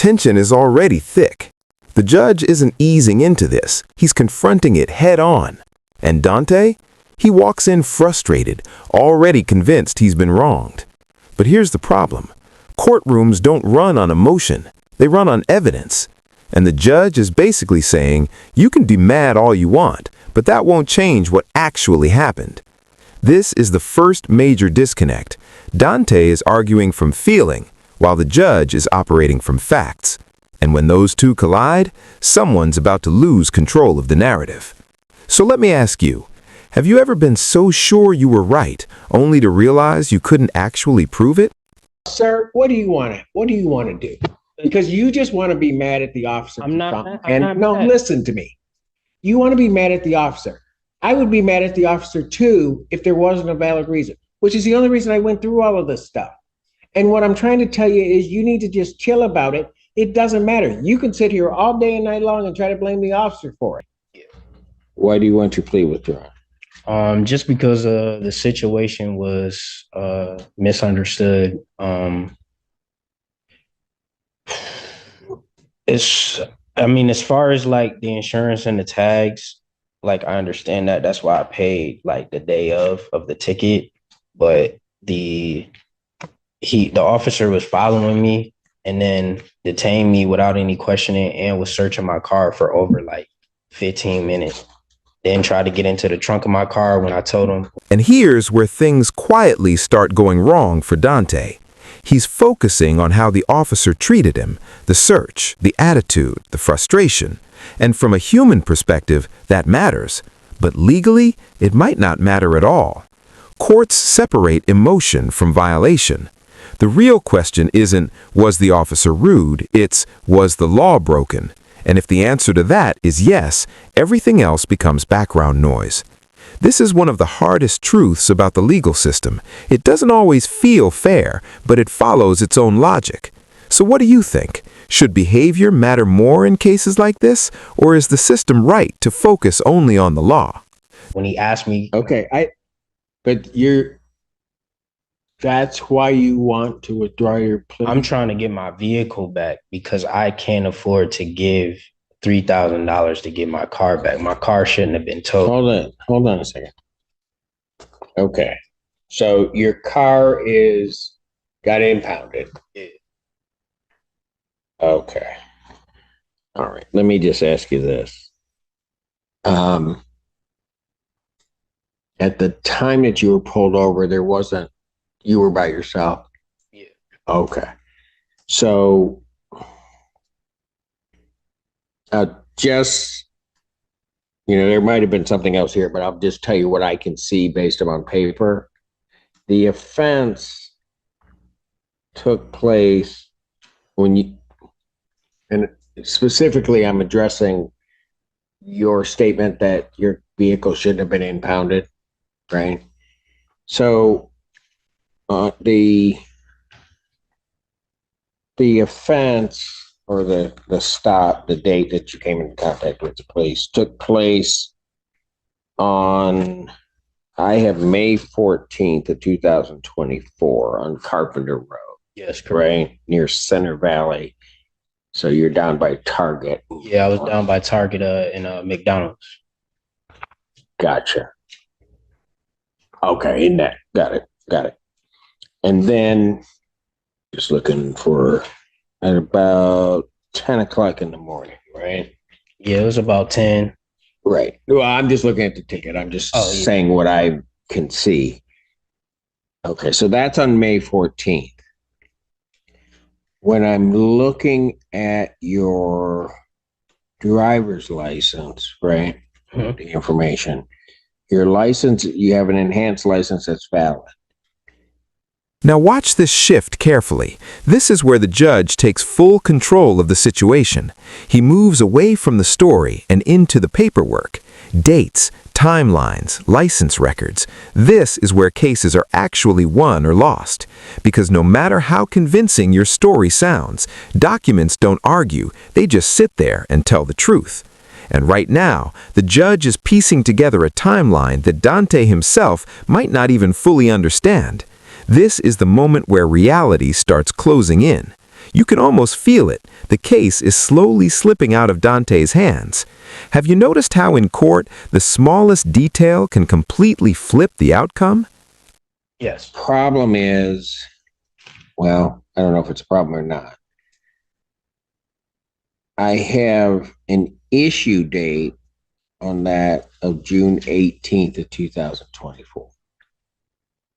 tension is already thick. The judge isn't easing into this, he's confronting it head on. And Dante? He walks in frustrated, already convinced he's been wronged. But here's the problem. Courtrooms don't run on emotion, they run on evidence. And the judge is basically saying, you can be mad all you want, but that won't change what actually happened. This is the first major disconnect. Dante is arguing from feeling, while the judge is operating from facts. And when those two collide, someone's about to lose control of the narrative. So let me ask you, have you ever been so sure you were right, only to realize you couldn't actually prove it? Sir, what do you want to do? Because you just want to be mad at the officer. I'm not mad. Listen to me. You want to be mad at the officer. I would be mad at the officer too if there wasn't a valid reason, which is the only reason I went through all of this stuff. And what I'm trying to tell you is you need to just chill about it. It doesn't matter. You can sit here all day and night long and try to blame the officer for it. Why do you want your plea withdrawn? Just because the situation was misunderstood. As far as like the insurance and the tags, like I understand that. That's why I paid like the day of the ticket. But the officer was following me and then detained me without any questioning and was searching my car for over like 15 minutes. Then tried to get into the trunk of my car when I told him. And here's where things quietly start going wrong for Dante. He's focusing on how the officer treated him, the search, the attitude, the frustration. And from a human perspective, that matters. But legally, it might not matter at all. Courts separate emotion from violation. The real question isn't, was the officer rude? It's, was the law broken? And if the answer to that is yes, everything else becomes background noise. This is one of the hardest truths about the legal system. It doesn't always feel fair, but it follows its own logic. So what do you think? Should behavior matter more in cases like this, or is the system right to focus only on the law? When he asked me, that's why you want to withdraw your plea. I'm trying to get my vehicle back because I can't afford to give $3,000 to get my car back. My car shouldn't have been towed. Hold on a second. Okay. So your car got impounded. Yeah. Okay. All right. Let me just ask you this. At the time that you were pulled over, you were by yourself? Yeah. Okay. So there might have been something else here, but I'll just tell you what I can see based upon paper. The offense took place and specifically I'm addressing your statement that your vehicle shouldn't have been impounded, right? So the offense or the stop, the date that you came into contact with the police took place on, I have May 14th of 2024 on Carpenter Road. Yes, correct. Right? Near Center Valley. So you're down by Target. Yeah, I was down by Target in McDonald's. Gotcha. Okay, in that. Got it. And then just looking for at about 10 o'clock in the morning, right? Yeah, it was about 10. Right. Well, I'm just looking at the ticket. I'm just saying what I can see. Okay, so that's on May 14th. When I'm looking at your driver's license, right? Mm-hmm. The information. Your license, you have an enhanced license that's valid. Now watch this shift carefully. This is where the judge takes full control of the situation. He moves away from the story and into the paperwork. Dates, timelines, license records. This is where cases are actually won or lost. Because no matter how convincing your story sounds, documents don't argue, they just sit there and tell the truth. And right now, the judge is piecing together a timeline that Dante himself might not even fully understand. This is the moment where reality starts closing in. You can almost feel it. The case is slowly slipping out of Dante's hands. Have you noticed how in court the smallest detail can completely flip the outcome? Yes. Problem is, well, I don't know if it's a problem or not. I have an issue date on that of June 18th of 2024.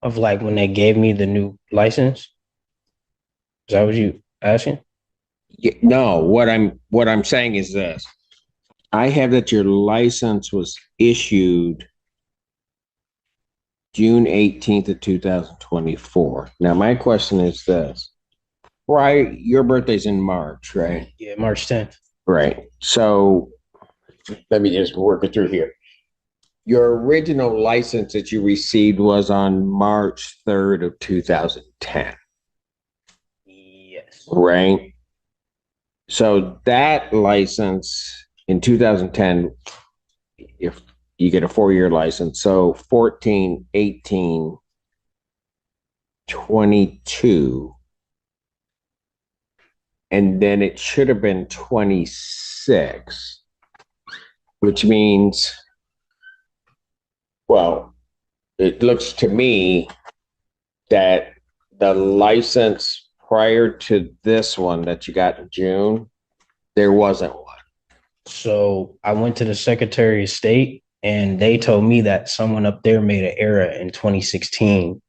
Of like when they gave me the new license? Is that what you asking? No, what I'm saying is this. I have that your license was issued June 18th of 2024. Now my question is this. Right, your birthday's in March, right? Yeah, March 10th. Right. So let me just work it through here. Your original license that you received was on March 3rd of 2010, Yes. right? So that license in 2010, if you get a 4-year license, so 14, 18, 22, and then it should have been 26, which means, well, it looks to me that the license prior to this one that you got in June, there wasn't one. So I went to the Secretary of State and they told me that someone up there made an error in 2016.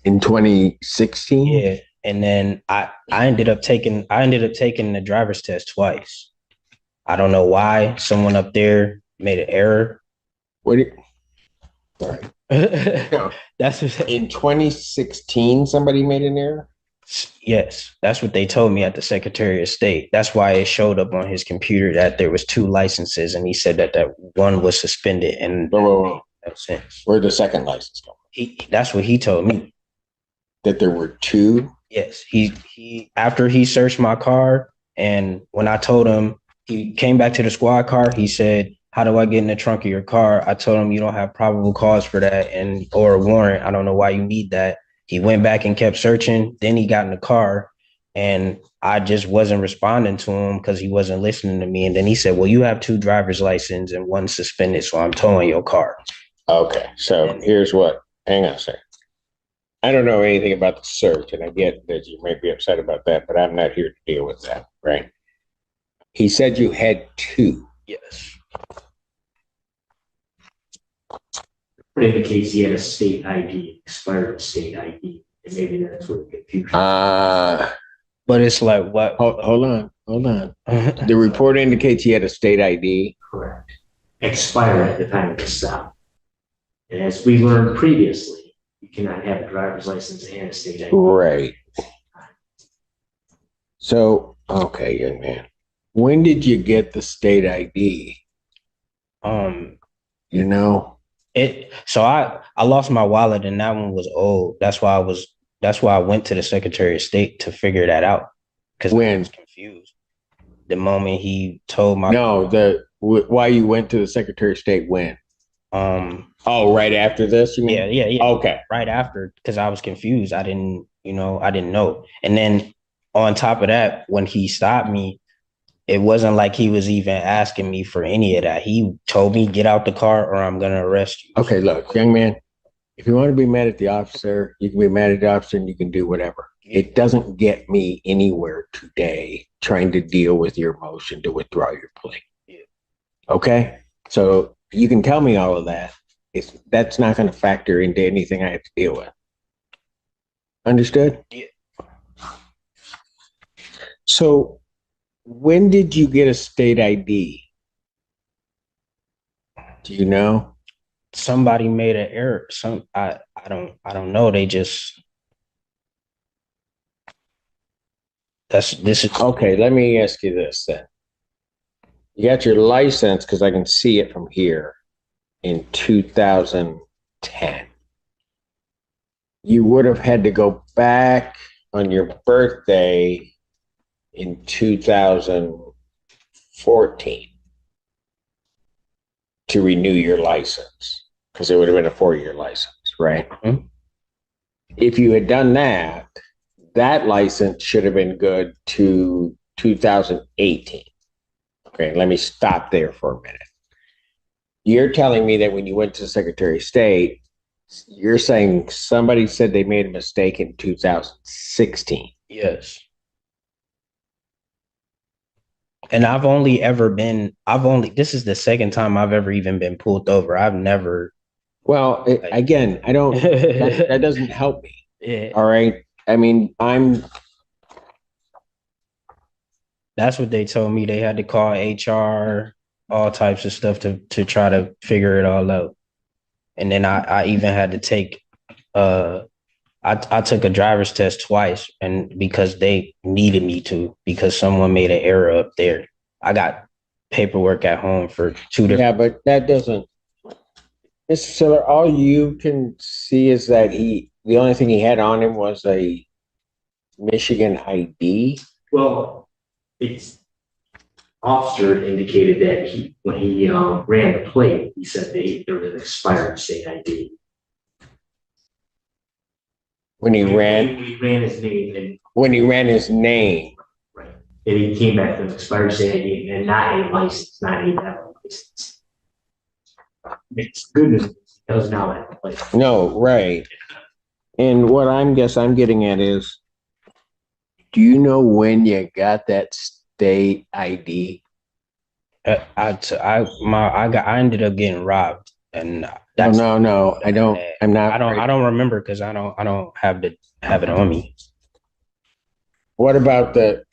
In 2016? Yeah. And then I ended up taking the driver's test twice. I don't know why someone up there made an error. What? Sorry. No. That's what, In 2016, somebody made an error? yes, that's what they told me at the Secretary of State. That's why it showed up on his computer that there was 2 licenses, and he said that one was suspended. And Whoa. no sense. Where'd the second license go? That's what he told me. That there were 2? Yes, he after he searched my car, and when I told him, he came back to the squad car. He said, "How do I get in the trunk of your car?" I told him, "You don't have probable cause for that, and or a warrant. I don't know why you need that." He went back and kept searching. Then he got in the car, and I just wasn't responding to him because he wasn't listening to me. And then he said, "Well, you have 2 driver's licenses and 1 suspended, so I'm towing your car." Okay, so here's what. Hang on a second. I don't know anything about the search, and I get that you might be upset about that, but I'm not here to deal with that, right? He said you had 2. Yes. It indicates he had a state ID, expired state ID, and maybe that's where the confusion. But it's like, what? Hold on. The report indicates he had a state ID. Correct. Expired at the time of the stop. And as we learned previously, you cannot have a driver's license and a state ID. Right. So, okay, young man. When did you get the state ID? You know? So I lost my wallet and that one was old. That's why I went to the Secretary of State to figure that out. Because I was confused. The moment he told my why you went to the Secretary of State when? Right after this, you mean? Yeah. Okay. Right after, because I was confused. I didn't know. And then on top of that, when he stopped me, it wasn't like he was even asking me for any of that. He told me, "Get out the car or I'm going to arrest you." Okay, look, young man, if you want to be mad at the officer, you can be mad at the officer and you can do whatever. It doesn't get me anywhere today trying to deal with your motion to withdraw your plea. Yeah. Okay? So you can tell me all of that. That's not going to factor into anything I have to deal with. Understood? Yeah. So when did you get a state ID? Do you know? Somebody made an error. I don't know. They just Okay, let me ask you this then. You got your license, because I can see it from here, in 2010. You would have had to go back on your birthday in 2014 to renew your license, because it would have been a 4-year license, right? Mm-hmm. If you had done that, that license should have been good to 2018. Okay, let me stop there for a minute. You're telling me that when you went to the Secretary of State, you're saying somebody said they made a mistake in 2016. Yes. And this is the second time I've ever even been pulled over. I've never. Well, again, I don't, that doesn't help me. Yeah. All right. I mean, That's what they told me. They had to call HR, all types of stuff to try to figure it all out. And then I even had to take I took a driver's test twice, and because they needed me to, because someone made an error up there. I got paperwork at home for 2 different. yeah, but that doesn't, Mr. Siller, all you can see is that the only thing he had on him was a Michigan ID. Well, it's officer indicated that when he ran the plate, he said there was an expired state ID. When he ran his name, and when he ran his name. right, and he came back with an expired state ID and not a license, not a valid license. It's good news. He does now have a license. No, right. And what I'm getting at is, do you know when you got that state ID? I ended up getting robbed, and No, I don't. I'm not. I don't remember because I don't have it on me. What about the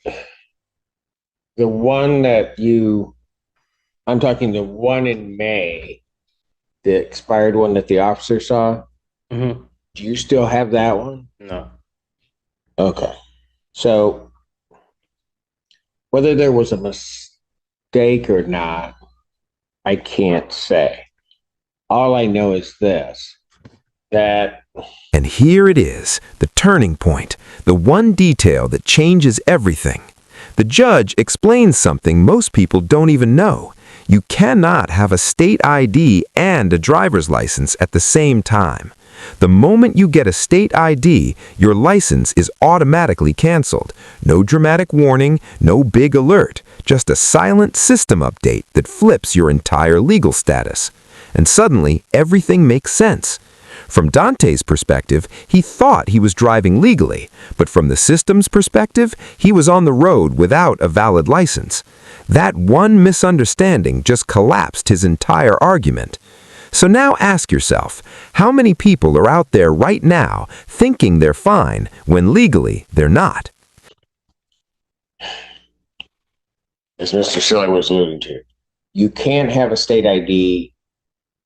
one that I'm talking the one in May, the expired one that the officer saw? Mm-hmm. Do you still have that one? No. Okay. So whether there was a mistake or not, I can't say. All I know is this, that... And here it is, the turning point, the one detail that changes everything. The judge explains something most people don't even know. You cannot have a state ID and a driver's license at the same time. The moment you get a state ID, your license is automatically canceled. No dramatic warning, no big alert, just a silent system update that flips your entire legal status. And suddenly, everything makes sense. From Dante's perspective, he thought he was driving legally, but from the system's perspective, he was on the road without a valid license. That one misunderstanding just collapsed his entire argument. So now ask yourself, how many people are out there right now thinking they're fine when legally they're not? As Mr. Schiller was alluding to, you can't have a state ID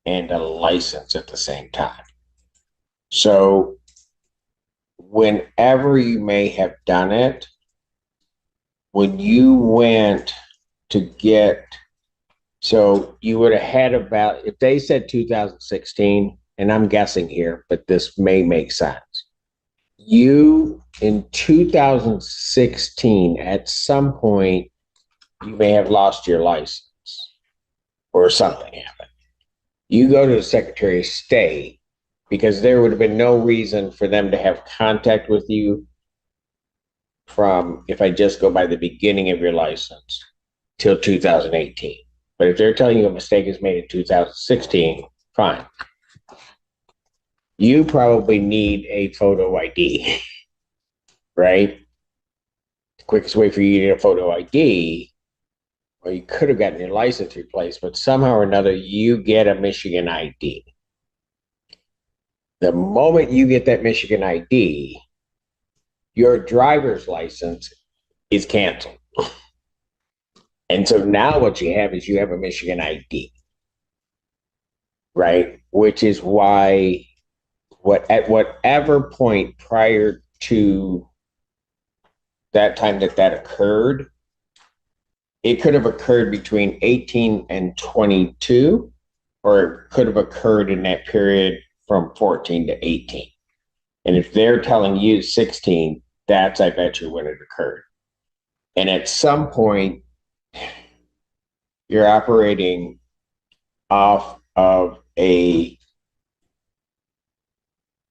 and a license at the same time. So whenever you may have done it, when you went to get, so you would have had about, if they said 2016, and I'm guessing here, but this may make sense. You, in 2016, at some point, you may have lost your license or something happened. You go to the Secretary of State because there would have been no reason for them to have contact with you from, if I just go by the beginning of your license, till 2018. But if they're telling you a mistake is made in 2016, fine. You probably need a photo ID, right? The quickest way for you to get a photo ID, or you could have gotten your license replaced, but somehow or another, you get a Michigan ID. The moment you get that Michigan ID, your driver's license is canceled. And so now what you have is you have a Michigan ID, right? Which is why at whatever point prior to that time that occurred, it could have occurred between 18 and 22, or it could have occurred in that period from 14 to 18. And if they're telling you 16, that's, I bet you, when it occurred. And at some point, you're operating off of a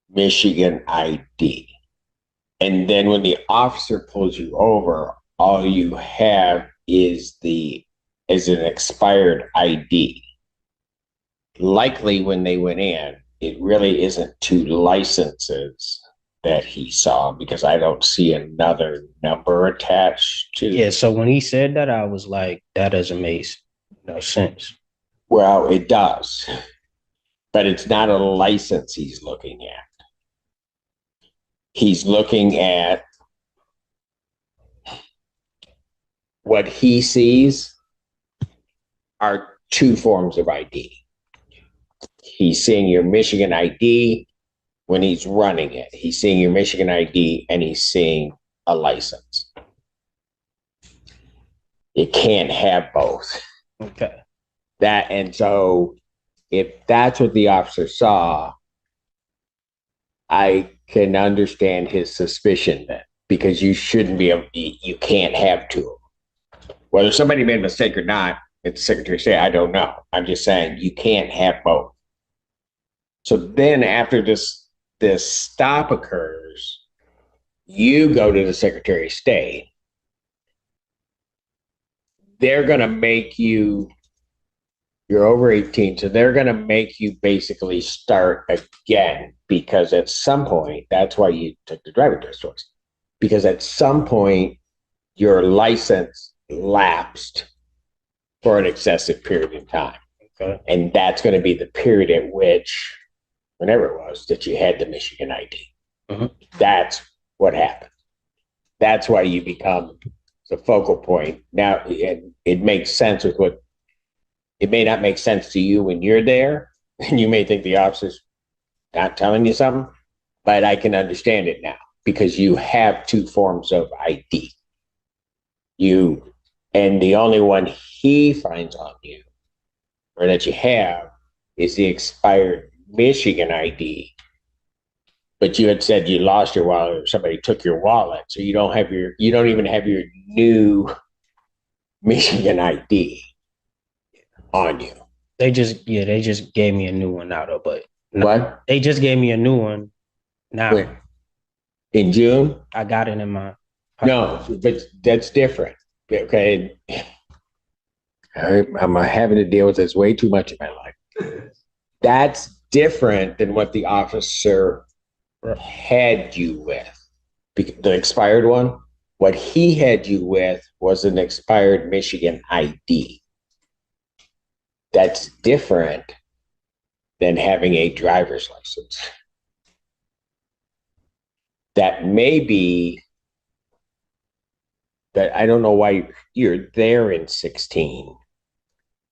Michigan ID. And then when the officer pulls you over, all you have is an expired ID. Likely when they went in, it really isn't two licenses that he saw, because I don't see another number attached to. Yeah, so when he said that, I was like, that doesn't make no sense. Well, it does, but it's not a license he's looking at. He's looking at what he sees are two forms of ID. He's seeing your Michigan ID when he's running it. He's seeing your Michigan ID and he's seeing a license. It can't have both. Okay. And so if that's what the officer saw, I can understand his suspicion then, because you shouldn't be able, you can't have two of them. Whether somebody made a mistake or not, it's Secretary of State, I don't know. I'm just saying you can't have both. So then after this stop occurs, you go to the Secretary of State. They're going to make you, you're over 18, so they're going to make you basically start again, because at some point, that's why you took the driver test twice, because at some point, your license lapsed for an excessive period of time. Okay. And that's going to be the period at which, whenever it was, that you had the Michigan ID. Mm-hmm. That's what happened. That's why you become the focal point. Now, it makes sense with what, it may not make sense to you when you're there, and you may think the officer's not telling you something, but I can understand it now, because you have two forms of ID. And the only one he finds on you, or that you have, is the expired Michigan ID. But you had said you lost your wallet, or somebody took your wallet, so you don't even have your new Michigan ID on you. They just gave me a new one now though, but What? they just gave me a new one now. When? In June? I got it in my pocket. No, but that's different. Okay. I'm having to deal with this way too much in my life. That's different than what the officer had you with. The expired one, what he had you with was an expired Michigan ID. That's different than having a driver's license. That may be that, I don't know why you're there in 16,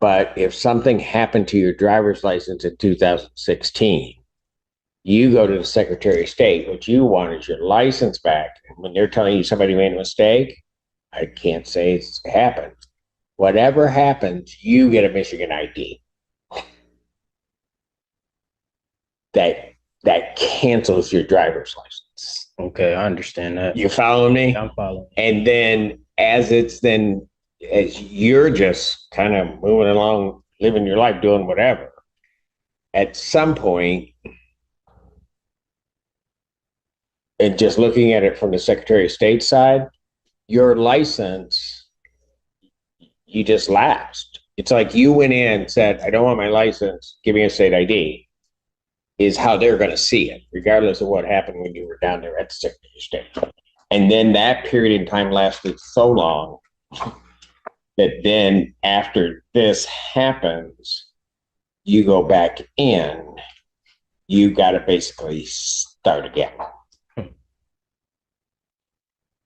but if something happened to your driver's license in 2016, you go to the Secretary of State. What you want is your license back. And when they're telling you somebody made a mistake, I can't say it's happened. Whatever happens, you get a Michigan ID. That cancels your driver's license. Okay, I understand that. You following me? I'm following. And then as you're just kind of moving along, living your life, doing whatever, at some point, and just looking at it from the Secretary of State side, your license, you just lapsed. It's like you went in and said, I don't want my license, give me a state ID, is how they're going to see it, regardless of what happened when you were down there at the Secretary of State. And then that period in time lasted so long that then after this happens, you go back in, you got to basically start again.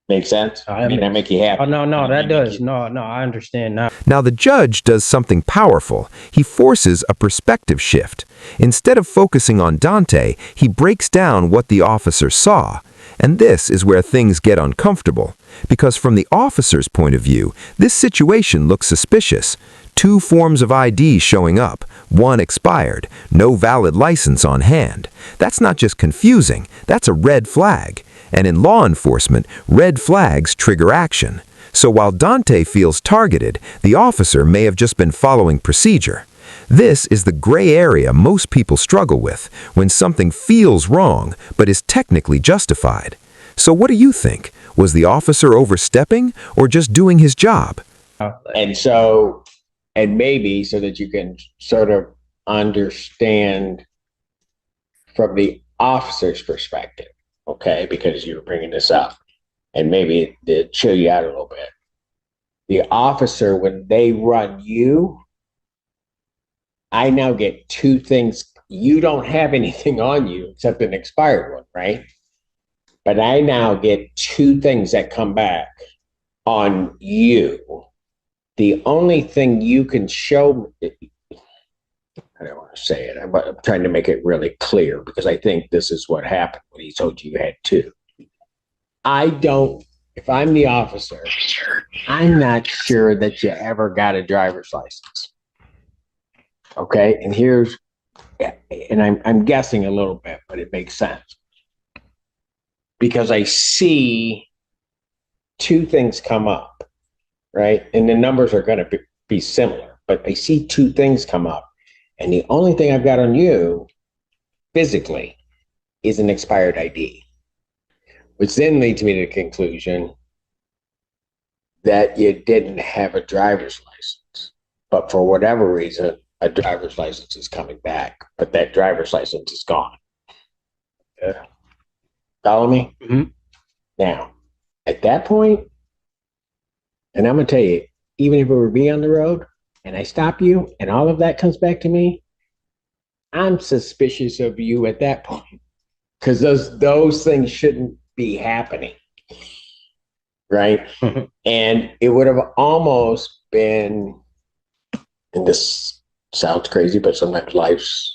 Make sense? I mean, that make you happy? Oh, no, that does. No, I understand now. Now the judge does something powerful. He forces a perspective shift. Instead of focusing on Dante, he breaks down what the officer saw. And this is where things get uncomfortable. Because from the officer's point of view, this situation looks suspicious. Two forms of ID showing up, one expired, no valid license on hand. That's not just confusing, that's a red flag. And in law enforcement, red flags trigger action. So while Dante feels targeted, the officer may have just been following procedure. This is the gray area most people struggle with, when something feels wrong but is technically justified. So what do you think? Was the officer overstepping or just doing his job? And so, and maybe so that you can sort of understand from the officer's perspective, okay, because you were bringing this up, and maybe to chill you out a little bit. The officer, when they run you, I now get two things. You don't have anything on you except an expired one, right? But I now get two things that come back on you. The only thing you can show, I don't want to say it, but I'm trying to make it really clear because I think this is what happened when he told you had two. I don't, if I'm the officer, I'm not sure that you ever got a driver's license. Okay, and here's, and I'm guessing a little bit, but it makes sense. Because I see two things come up, right? And the numbers are going to be similar, but I see two things come up. And the only thing I've got on you physically is an expired ID, which then leads me to the conclusion that you didn't have a driver's license. But for whatever reason, a driver's license is coming back, but that driver's license is gone. Yeah. Follow me? Mm-hmm. Now, at that point, and I'm going to tell you, even if it were me on the road and I stop you and all of that comes back to me, I'm suspicious of you at that point because those things shouldn't be happening. Right? And it would have almost been, and this sounds crazy, but sometimes life's,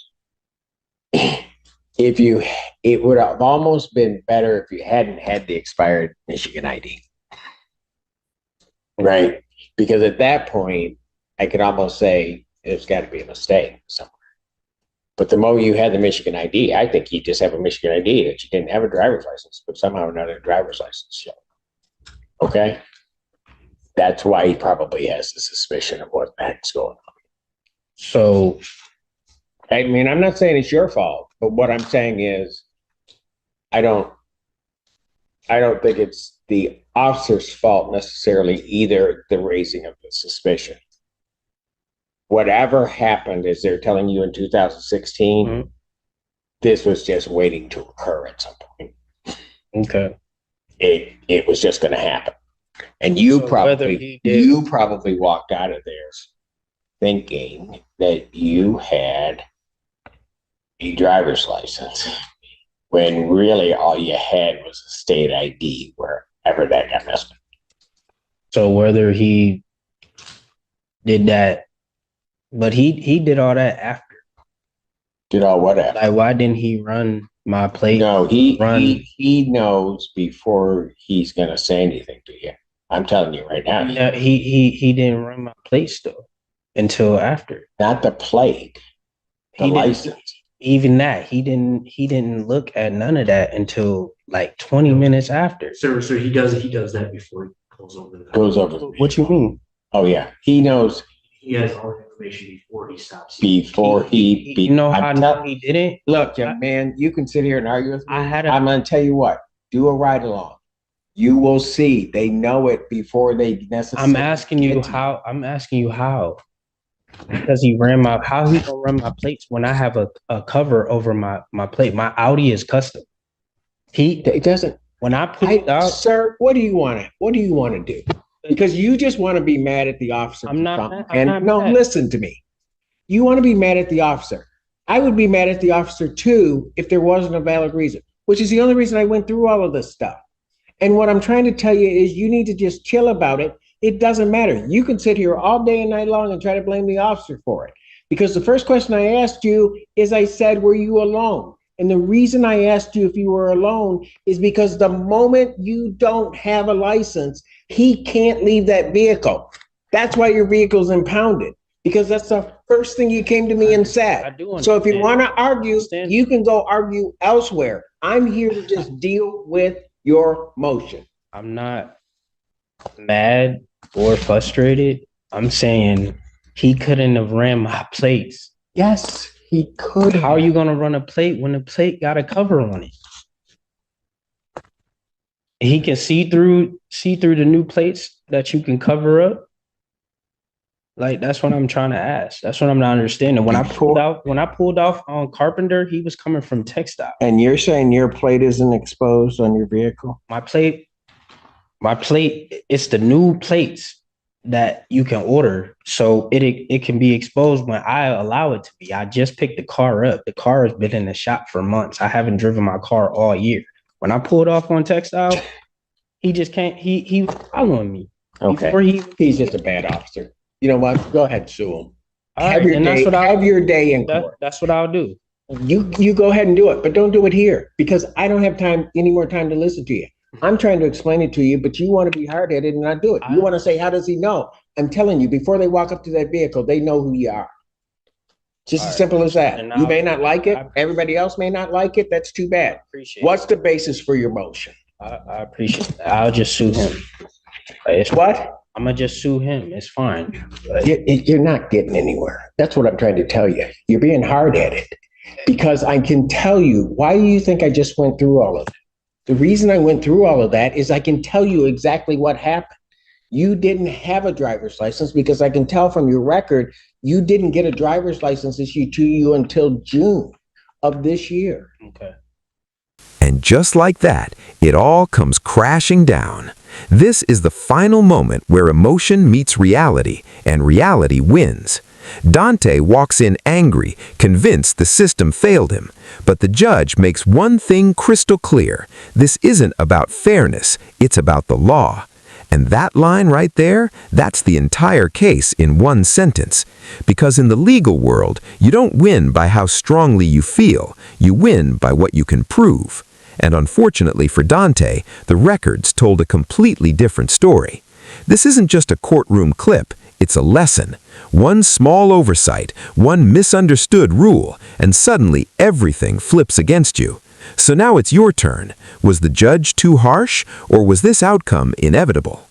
it would have almost been better if you hadn't had the expired Michigan ID. Right? Because at that point, I could almost say there's got to be a mistake somewhere. But the moment you had the Michigan ID, I think you just have a Michigan ID that you didn't have a driver's license, but somehow another driver's license showed. Okay? That's why he probably has the suspicion of what the heck's going on. So, I mean, I'm not saying it's your fault, but what I'm saying is I don't think it's the officer's fault necessarily either, the raising of the suspicion. Whatever happened, as they're telling you in 2016, mm-hmm. This was just waiting to occur at some point. Okay. It was just going to happen. And you probably walked out of there thinking that you had a driver's license when really all you had was a state ID wherever that got messed up. So whether he did that, but he did all that after. Did all what after? Like, why didn't he run my plate? No, he knows before he's gonna say anything to you. I'm telling you right now. Yeah, he didn't run my plate still until after. Not the plate, the license. Even that, he didn't look at none of that until like 20 minutes after. So he does that before he goes over the What you mean? Oh yeah, he knows. He has all the information before he stops. Before he you know how I know he didn't? Look, young man, you can sit here and argue with me. I'm gonna tell you what. Do a ride along. You will see. They know it before they necessarily. I'm asking you how. Because he how he gonna run my plates when I have a cover over my plate? My Audi is custom. It doesn't. When I put it out, sir, what do you want to do? Because you just want to be mad at the officer. I'm not mad. Listen to me. You want to be mad at the officer. I would be mad at the officer too if there wasn't a valid reason, which is the only reason I went through all of this stuff. And what I'm trying to tell you is you need to just chill about it. It doesn't matter. You can sit here all day and night long and try to blame the officer for it. Because the first question I asked you is I said, were you alone? And the reason I asked you if you were alone is because the moment you don't have a license, he can't leave that vehicle. That's why your vehicle's impounded, because that's the first thing you came to me and said. So if you want to argue, you can go argue elsewhere. I'm here to just deal with your motion. I'm not mad or frustrated. I'm saying he couldn't have ran my plates. Yes, he could. How are you going to run a plate when the plate got a cover on it? he can see through the new plates that you can cover up. Like, that's what I'm trying to ask. That's what I'm not understanding. When I pulled off on Carpenter, he was coming from Textile. And you're saying your plate isn't exposed on your vehicle? My plate, it's the new plates that you can order. So it can be exposed when I allow it to be. I just picked the car up. The car has been in the shop for months. I haven't driven my car all year. When I pulled off on Textile, he just can't, he following me. Okay. He's just a bad officer. You know what? Go ahead, sue him. Have your day in court. That's what I'll do. You go ahead and do it, but don't do it here because I don't have any more time to listen to you. I'm trying to explain it to you, but you want to be hard-headed and not do it. You want to say, how does he know? I'm telling you, before they walk up to that vehicle, they know who you are. Just as simple as that. You may not like it. Everybody else may not like it. That's too bad. What's the basis for your motion? I appreciate that. I'll just sue him. It's what? I'm gonna just sue him. It's fine. You're not getting anywhere. That's what I'm trying to tell you. You're being hard-headed because I can tell you, why do you think I just went through all of it? The reason I went through all of that is I can tell you exactly what happened. You didn't have a driver's license because I can tell from your record, you didn't get a driver's license issued to you until June of this year. Okay. And just like that, it all comes crashing down. This is the final moment where emotion meets reality, and reality wins. Dante walks in angry, convinced the system failed him. But the judge makes one thing crystal clear. This isn't about fairness, it's about the law. And that line right there, that's the entire case in one sentence. Because in the legal world, you don't win by how strongly you feel, you win by what you can prove. And unfortunately for Dante, the records told a completely different story. This isn't just a courtroom clip, it's a lesson. One small oversight, one misunderstood rule, and suddenly everything flips against you. So now it's your turn. Was the judge too harsh, or was this outcome inevitable?